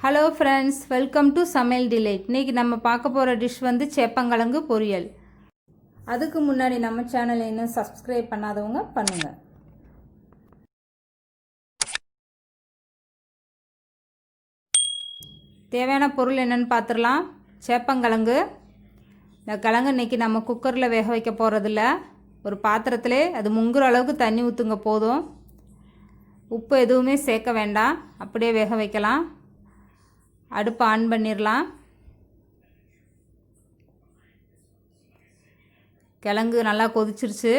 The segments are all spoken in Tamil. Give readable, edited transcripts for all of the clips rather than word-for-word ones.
ஹலோ ஃப்ரெண்ட்ஸ், வெல்கம் டு சமையல் டிலைட். இன்றைக்கி நம்ம பார்க்க போகிற டிஷ் வந்து சேப்பங்கிழங்கு பொரியல். அதுக்கு முன்னாடி நம்ம சேனலை இன்னும் சப்ஸ்கிரைப் பண்ணாதவங்க பண்ணுங்கள். தேவையான பொருள் என்னென்னு பார்த்துடலாம். சேப்பங்கிழங்கு. இந்த கிழங்கு இன்றைக்கி நம்ம குக்கரில் வேக வைக்க போகிறதில்ல. ஒரு பாத்திரத்திலே அது முங்குற அளவுக்கு தண்ணி ஊற்றுங்க போதும். உப்பு எதுவுமே சேர்க்க வேண்டாம், அப்படியே வேக வைக்கலாம். அடுப்பு ஆன் பண்ணிடலாம். கிழங்கு நல்லா கொதிச்சிருச்சு.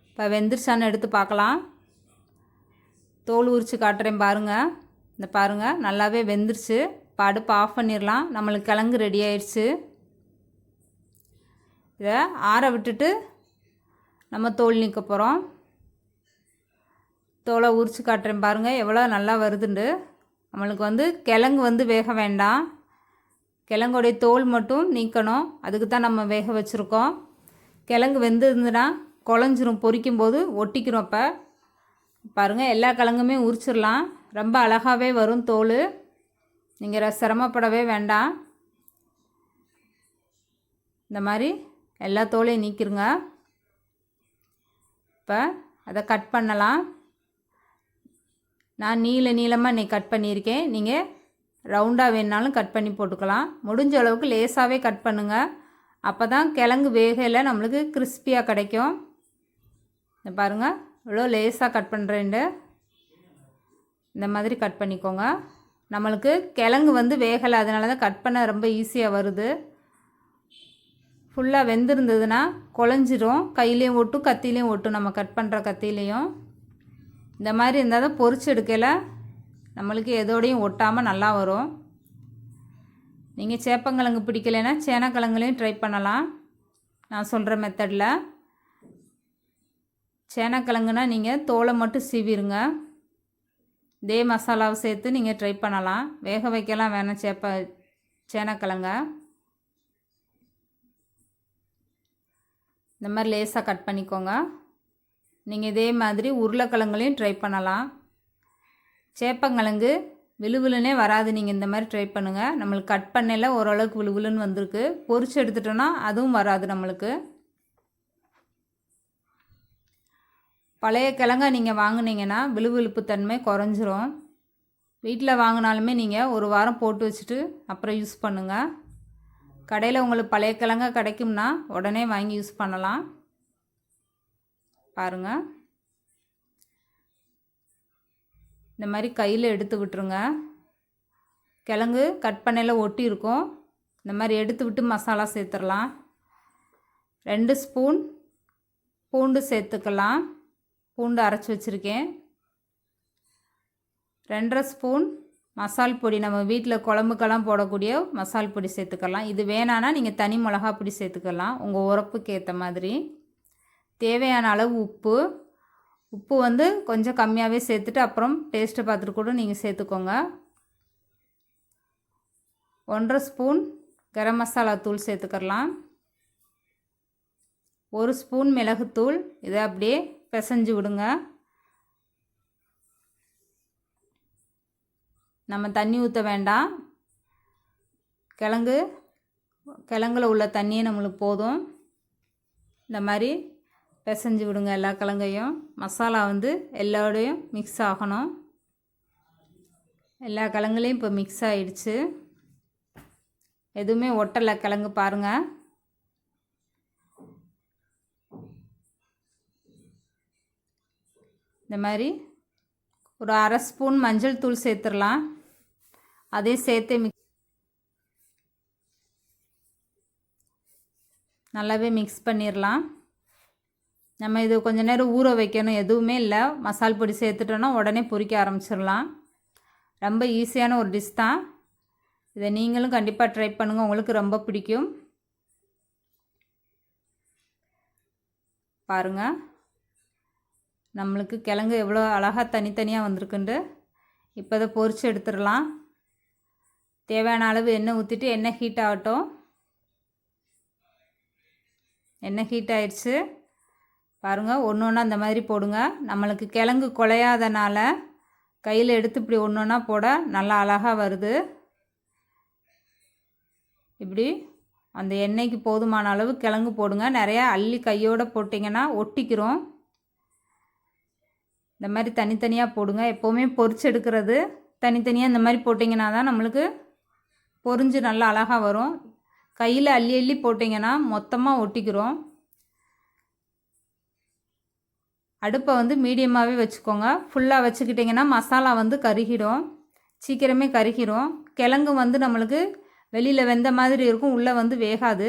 இப்போ வெந்துருச்சான்னு எடுத்து பார்க்கலாம். தோல் உரித்து காட்டுறேன் பாருங்கள். இந்த பாருங்கள், நல்லாவே வெந்துருச்சு. இப்போ அடுப்பு ஆஃப் பண்ணிடலாம். நம்மளுக்கு கிழங்கு ரெடி ஆயிடுச்சு. இதை ஆற விட்டுட்டு நம்ம தோல் நீக்க போகிறோம். தோலை உரித்து காட்டுறேன் பாருங்கள், எவ்வளோ நல்லா வருதுண்டு. நம்மளுக்கு வந்து கிழங்கு வந்து வேக வேண்டாம், கிழங்குடைய தோல் மட்டும் நீக்கணும். அதுக்கு தான் நம்ம வேக வச்சுருக்கோம். கிழங்கு வெந்துருந்துன்னா குழஞ்சிரும், பொரிக்கும் போது ஒட்டிக்கிறோம். அப்போ பாருங்கள், எல்லா கிழங்குமே உரிச்சிடலாம். ரொம்ப அழகாகவே வரும் தோல். நீங்கள் சிரமப்படவே வேண்டாம். இந்த மாதிரி எல்லா தோலையும் நீக்கிருங்க. இப்போ அதை கட் பண்ணலாம். நான் நீளமாக இன்றைக்கி கட் பண்ணியிருக்கேன். நீங்கள் ரவுண்டாக வேணுனாலும் கட் பண்ணி போட்டுக்கலாம். முடிஞ்ச அளவுக்கு லேசாகவே கட் பண்ணுங்கள். அப்போ தான் கிழங்கு வேகையில் நம்மளுக்கு கிறிஸ்பியாக கிடைக்கும். இந்த பாருங்கள், இவ்வளோ லேசாக கட் பண்ணுறேன்ட்டு இந்த மாதிரி கட் பண்ணிக்கோங்க. நம்மளுக்கு கிழங்கு வந்து வேகலை, அதனால தான் கட் பண்ண ரொம்ப ஈஸியாக வருது. ஃபுல்லாக வெந்திருந்ததுன்னா குழஞ்சிரும், கையிலையும் ஒட்டும் கத்திலையும் ஒட்டும். நம்ம கட் பண்ணுற கத்திலையும் இந்த மாதிரி இருந்தால் தான் பொரிச்சு எடுக்கல நம்மளுக்கு எதோடையும் ஒட்டாமல் நல்லா வரும். நீங்கள் சேப்பங்கிழங்கு பிடிக்கலைன்னா சேனக்கிழங்குலையும் ட்ரை பண்ணலாம். நான் சொல்கிற மெத்தடில். சேனக்கிழங்குனா நீங்கள் தோலை மட்டும் சீவிருங்க. இதே மசாலாவை சேர்த்து நீங்கள் ட்ரை பண்ணலாம். வேக வைக்கலாம் வேணாம் சேனக்கிழங்க. இந்த மாதிரி லேசாக கட் பண்ணிக்கோங்க. நீங்கள் இதே மாதிரி உருளைக்கிழங்குலையும் ட்ரை பண்ணலாம். சேப்பங்கிழங்கு விழுவிழுன்னே வராது. நீங்கள் இந்த மாதிரி ட்ரை பண்ணுங்கள். நம்மளுக்கு கட் பண்ணல ஓரளவுக்கு விழுவிழுன்னு வந்திருக்கு. பொரிச்சு எடுத்துட்டோன்னா அதுவும் வராது நம்மளுக்கு. பழைய கிழங்கா நீங்கள் வாங்கினீங்கன்னா விழுவிழுப்பு தன்மை குறைஞ்சிரும். வீட்டில் வாங்கினாலுமே நீங்கள் ஒரு வாரம் போட்டு வச்சுட்டு அப்புறம் யூஸ் பண்ணுங்கள். கடையில் உங்களுக்கு பழைய கிழங்கா கிடைக்கும்னா உடனே வாங்கி யூஸ் பண்ணலாம். பாருங்கள், இந்த மாதிரி கையில் எடுத்து விட்டுருங்க. கிழங்கு கட் பண்ணையில் ஒட்டி இருக்கும். இந்த மாதிரி எடுத்து விட்டு மசாலா சேர்த்துடலாம். 2 ஸ்பூன் பூண்டு சேர்த்துக்கலாம். பூண்டு அரைச்சி வச்சுருக்கேன். 2.5 ஸ்பூன் மசால் பொடி, நம்ம வீட்டில் குழம்புக்கெல்லாம் போடக்கூடிய மசால் பொடி சேர்த்துக்கலாம். இது வேணான்னா நீங்கள் தனி மிளகா பொடி சேர்த்துக்கலாம், உங்கள் உரப்புக்கு ஏற்ற மாதிரி. தேவையான அளவு உப்பு வந்து கொஞ்சம் கம்மியாகவே சேர்த்துட்டு அப்புறம் டேஸ்ட்டை பார்த்துட்டு கூட நீங்கள் சேர்த்துக்கோங்க. 1.5 ஸ்பூன் கரம் மசாலா தூள் சேர்த்துக்கலாம். 1 ஸ்பூன் மிளகுத்தூள். இதை அப்படியே பிசைஞ்சு விடுங்க. நம்ம தண்ணி ஊற்ற வேண்டாம். கிழங்குல உள்ள தண்ணியே நம்மளுக்கு போதும். இந்த மாதிரி பிசைஞ்சு விடுங்க எல்லா கிழங்கையும். மசாலா வந்து எல்லாரோடையும் மிக்ஸ் ஆகணும். எல்லா கிழங்குலையும் இப்போ மிக்ஸ் ஆகிடுச்சு. எதுவுமே ஒட்டலை கிழங்கு பாருங்கள். இந்த மாதிரி ஒரு 1/2 ஸ்பூன் மஞ்சள் தூள் சேர்த்துடலாம். அதையும் சேர்த்து நல்லாவே மிக்ஸ் பண்ணிடலாம். நம்ம இது கொஞ்சம் நேரம் ஊற வைக்கணும், எதுவுமே இல்லை. மசால் பொடி சேர்த்துட்டோன்னா உடனே பொரிக்க ஆரம்பிச்சிடலாம். ரொம்ப ஈஸியான ஒரு டிஷ் தான். இதை நீங்களும் கண்டிப்பாக ட்ரை பண்ணுங்கள், உங்களுக்கு ரொம்ப பிடிக்கும். பாருங்கள், நம்மளுக்கு கிழங்கு எவ்வளோ அழகாக தனித்தனியாக வந்திருக்குண்டு. இப்போ இதை பொரித்து எடுத்துடலாம். தேவையான அளவு எண்ணெய் ஊற்றிட்டு எண்ணெய் ஹீட் ஆகட்டும். எண்ணெய் ஹீட் ஆயிடுச்சு. பாருங்கள், ஒன்று ஒன்றா அந்த மாதிரி போடுங்க. நம்மளுக்கு கிழங்கு குலையாதனால கையில் எடுத்து இப்படி ஒன்று ஒன்றா போட நல்லா அழகாக வருது. இப்படி அந்த எண்ணெய்க்கு போதுமான அளவு கிழங்கு போடுங்க. நிறையா அள்ளி கையோடு போட்டிங்கன்னா ஒட்டிக்கிறோம். இந்த மாதிரி தனித்தனியாக போடுங்க. எப்போவுமே பொரிச்சு எடுக்கிறது தனித்தனியாக இந்த மாதிரி போட்டிங்கன்னா தான் நம்மளுக்கு பொரிஞ்சு நல்லா அழகாக வரும். கையில் அள்ளி அள்ளி போட்டிங்கன்னா மொத்தமாக ஒட்டிக்கிறோம். அடுப்பை வந்து மீடியமாகவே வச்சுக்கோங்க. ஃபுல்லாக வச்சுக்கிட்டிங்கன்னா மசாலா வந்து கருகிடும், சீக்கிரமே கருகிடும். கிழங்கு வந்து நம்மளுக்கு வெளியில் வெந்த மாதிரி இருக்கும், உள்ளே வந்து வேகாது.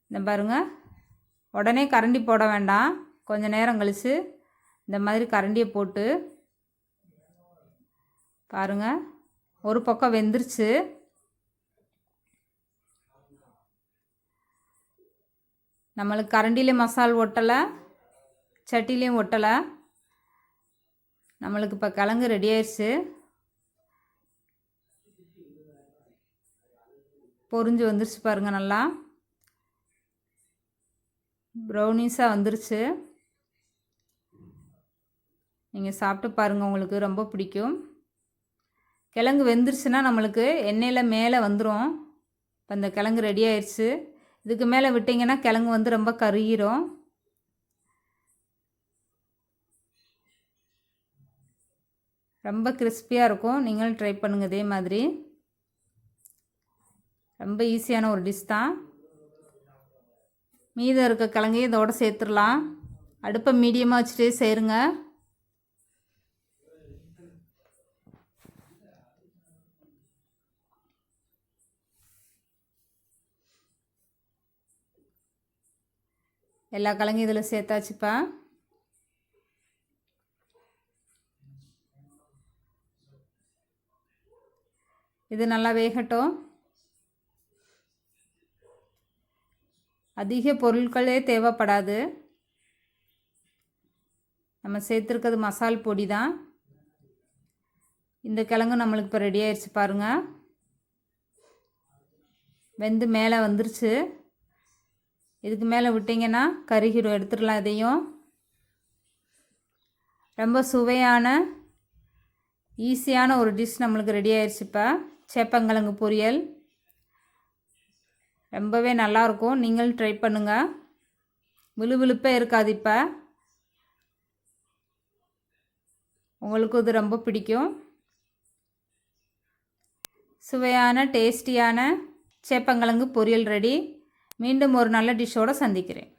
இந்த பாருங்கள், உடனே கரண்டி போட வேண்டாம். கொஞ்சம் நேரம் கழித்து இந்த மாதிரி கரண்டியை போட்டு பாருங்கள், ஒரு பக்கம் வெந்துருச்சு. நம்மளுக்கு கரண்டிலையும் மசால் ஒட்டலை, சட்டிலையும் ஒட்டலை. நம்மளுக்கு இப்போ கிழங்கு ரெடி ஆயிடுச்சு. பொரிஞ்சு வந்துருச்சு பாருங்கள், நல்லா ப்ரௌனிஸாக வந்துருச்சு. நீங்கள் சாப்பிட்டு பாருங்கள், உங்களுக்கு ரொம்ப பிடிக்கும். கிழங்கு வெந்துருச்சுன்னா நம்மளுக்கு எண்ணெயில் மேலே வந்துடும். இப்போ இந்த கிழங்கு ரெடி ஆயிடுச்சு. இதுக்கு மேலே விட்டிங்கன்னா கிழங்கு வந்து ரொம்ப கருகிரும். ரொம்ப கிறிஸ்பியாக இருக்கும். நீங்களும் ட்ரை பண்ணுங்கள் இதே மாதிரி. ரொம்ப ஈஸியான ஒரு டிஷ் தான். மீதம் இருக்க கிழங்கையும் இதோட சேர்த்துடலாம். அடுப்பை மீடியமாக வச்சுட்டே சேருங்க. எல்லா கிழங்கையும் இதில் சேர்த்தாச்சுப்பா. இது நல்லா வேகட்டும். அதிக பொருட்களே தேவைப்படாது. நம்ம சேர்த்துருக்கிறது மசால் பொடி தான். இந்த கிழங்கு நம்மளுக்கு இப்போ ரெடி ஆயிடுச்சு பாருங்கள். வெந்து மேலே வந்துருச்சு. இதுக்கு மேலே விட்டிங்கன்னா கருகிடும், எடுத்துடலாம் இதையும். ரொம்ப சுவையான ஈஸியான ஒரு டிஷ் நம்மளுக்கு ரெடி ஆயிடுச்சு. இப்போ சேப்பங்கிழங்கு பொரியல் ரொம்பவே நல்லாயிருக்கும். நீங்களும் ட்ரை பண்ணுங்கள். விழுவிழுப்பே இருக்காது. இப்போ உங்களுக்கு இது ரொம்ப பிடிக்கும். சுவையான டேஸ்டியான சேப்பங்கிழங்கு பொரியல் ரெடி. மீண்டும் ஒரு நல்ல டிஷ்ஷோடு சந்திக்கிறேன்.